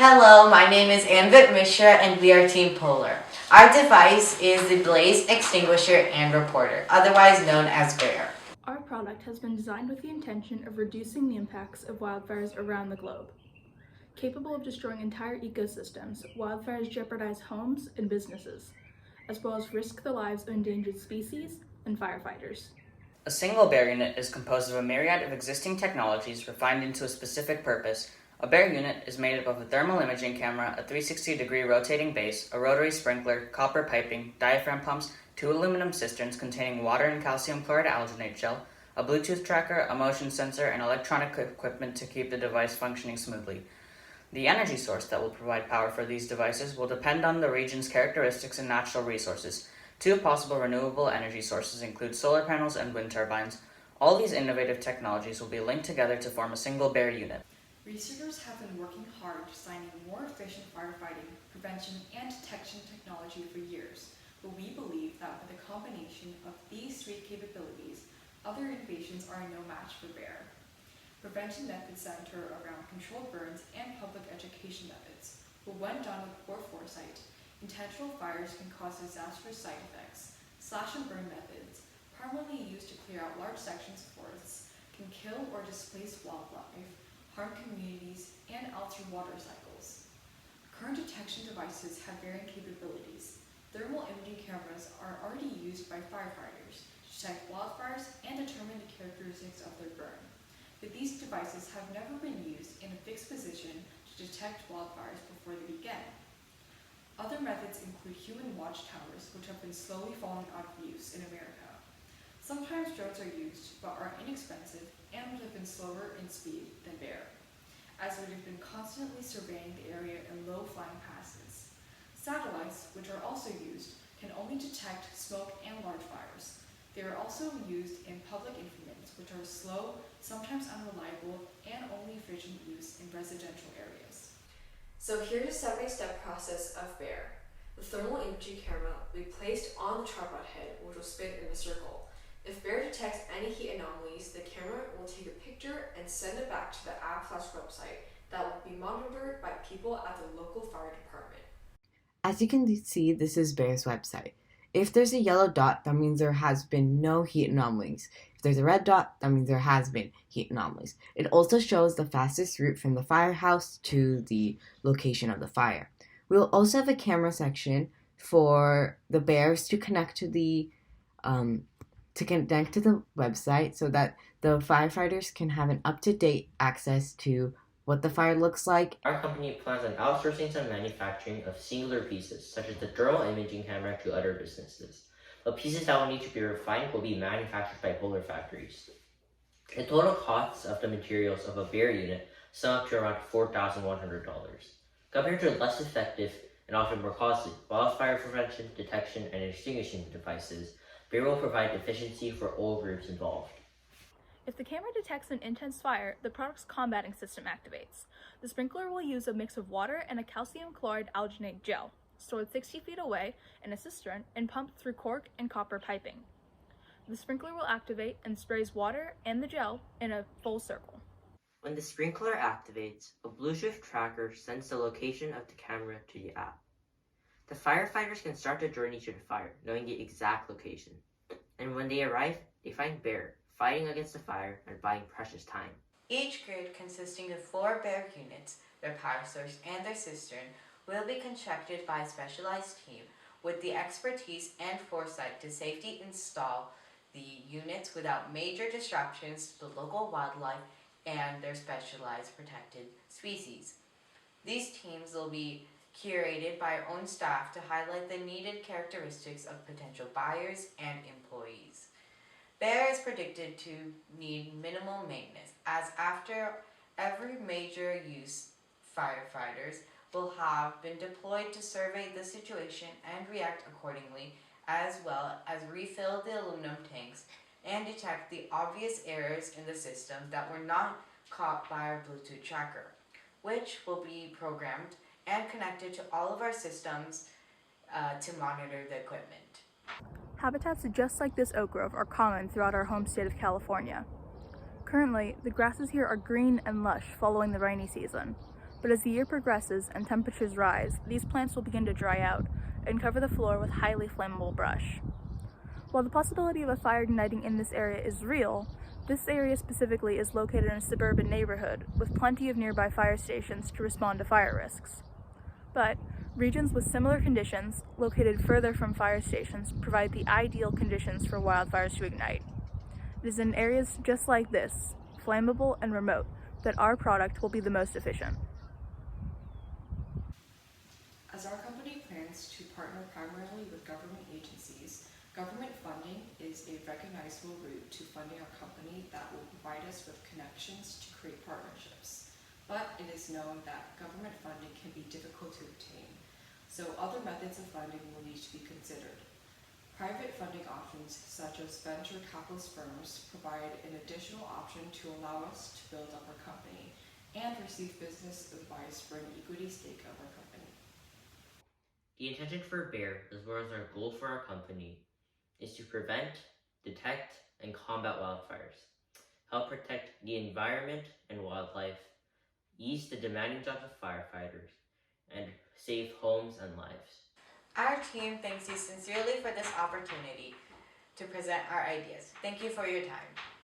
Hello, my name is Anvit Mishra and we are Team Polar. Our device is the Blaze Extinguisher and Reporter, otherwise known as BEAR. Our product has been designed with the intention of reducing the impacts of wildfires around the globe. Capable of destroying entire ecosystems, wildfires jeopardize homes and businesses, as well as risk the lives of endangered species and firefighters. A single BEAR unit is composed of a myriad of existing technologies refined into a specific purpose. A BEAR unit is made up of a thermal imaging camera, a 360-degree rotating base, a rotary sprinkler, copper piping, diaphragm pumps, 2 aluminum cisterns containing water and calcium chloride alginate gel, a Bluetooth tracker, a motion sensor, and electronic equipment to keep the device functioning smoothly. The energy source that will provide power for these devices will depend on the region's characteristics and natural resources. 2 possible renewable energy sources include solar panels and wind turbines. All these innovative technologies will be linked together to form a single BEAR unit. Researchers have been working hard designing more efficient firefighting, prevention, and detection technology for years, but we believe that with a combination of these 3 capabilities, other innovations are no match for BEAR. Prevention methods center around controlled burns and public education methods, but when done with poor foresight, intentional fires can cause disastrous side effects. Slash and burn methods, primarily used to clear out large sections of forests, can kill or displace wildlife, harm communities, and alter water cycles. Current detection devices have varying capabilities. Thermal imaging cameras are already used by firefighters to detect wildfires and determine the characteristics of their burn. But these devices have never been used in a fixed position to detect wildfires before they begin. Other methods include human watchtowers, which have been slowly falling out of use in America. Sometimes drones are used, but are inexpensive and would have been slower in speed than BEAR, as it would have been constantly surveying the area in low flying passes. Satellites, which are also used, can only detect smoke and large fires. They are also used in public informations, which are slow, sometimes unreliable, and only efficient use in residential areas. So here's a 7-step process of BEAR. The thermal imaging camera will be placed on the tripod head, which will spin in a circle. If BEAR detects any heat anomalies, the camera will take a picture and send it back to the app/website that will be monitored by people at the local fire department. As you can see, this is BEAR's website. If there's a yellow dot, that means there has been no heat anomalies. If there's a red dot, that means there has been heat anomalies. It also shows the fastest route from the firehouse to the location of the fire. We'll also have a camera section for the bears to connect to the website so that the firefighters can have an up-to-date access to what the fire looks like. Our company plans on outsourcing some manufacturing of singular pieces, such as the thermal imaging camera, to other businesses. The pieces that will need to be refined will be manufactured by Polar factories. The total costs of the materials of a BEAR unit sum up to around $4,100. Compared to less effective and often more costly wildfire prevention, detection, and extinguishing devices, BEAR will provide efficiency for all groups involved. If the camera detects an intense fire, the product's combating system activates. The sprinkler will use a mix of water and a calcium chloride alginate gel, stored 60 feet away in a cistern and pumped through cork and copper piping. The sprinkler will activate and sprays water and the gel in a full circle. When the sprinkler activates, a Bluetooth tracker sends the location of the camera to the app. The firefighters can start the journey to the fire, knowing the exact location. And when they arrive, they find BEAR, fighting against the fire and buying precious time. Each grid, consisting of 4 BEAR units, their power source, and their cistern, will be constructed by a specialized team with the expertise and foresight to safely install the units without major disruptions to the local wildlife and their specialized protected species. These teams will be curated by our own staff to highlight the needed characteristics of potential buyers and employees. BEAR is predicted to need minimal maintenance, as after every major use, firefighters will have been deployed to survey the situation and react accordingly, as well as refill the aluminum tanks and detect the obvious errors in the system that were not caught by our Bluetooth tracker, which will be programmed and connected to all of our systems to monitor the equipment. Habitats just like this oak grove are common throughout our home state of California. Currently, the grasses here are green and lush following the rainy season, But as the year progresses and temperatures rise, these plants will begin to dry out and cover the floor with highly flammable brush. While the possibility of a fire igniting in this area is real, this area specifically is located in a suburban neighborhood with plenty of nearby fire stations to respond to fire risks. But regions with similar conditions, located further from fire stations, provide the ideal conditions for wildfires to ignite. It is in areas just like this, flammable and remote, that our product will be the most efficient. As our company plans to partner primarily with government agencies, government funding is a recognizable route to funding our company that will provide us with connections to create partnerships. But it is known that government funding can be difficult to obtain, so other methods of funding will need to be considered. Private funding options such as venture capitalist firms provide an additional option to allow us to build up our company and receive business advice for an equity stake of our company. The intention for BEAR, as well as our goal for our company, is to prevent, detect, and combat wildfires, help protect the environment and wildlife, ease the demanding jobs of firefighters, and save homes and lives. Our team thanks you sincerely for this opportunity to present our ideas. Thank you for your time.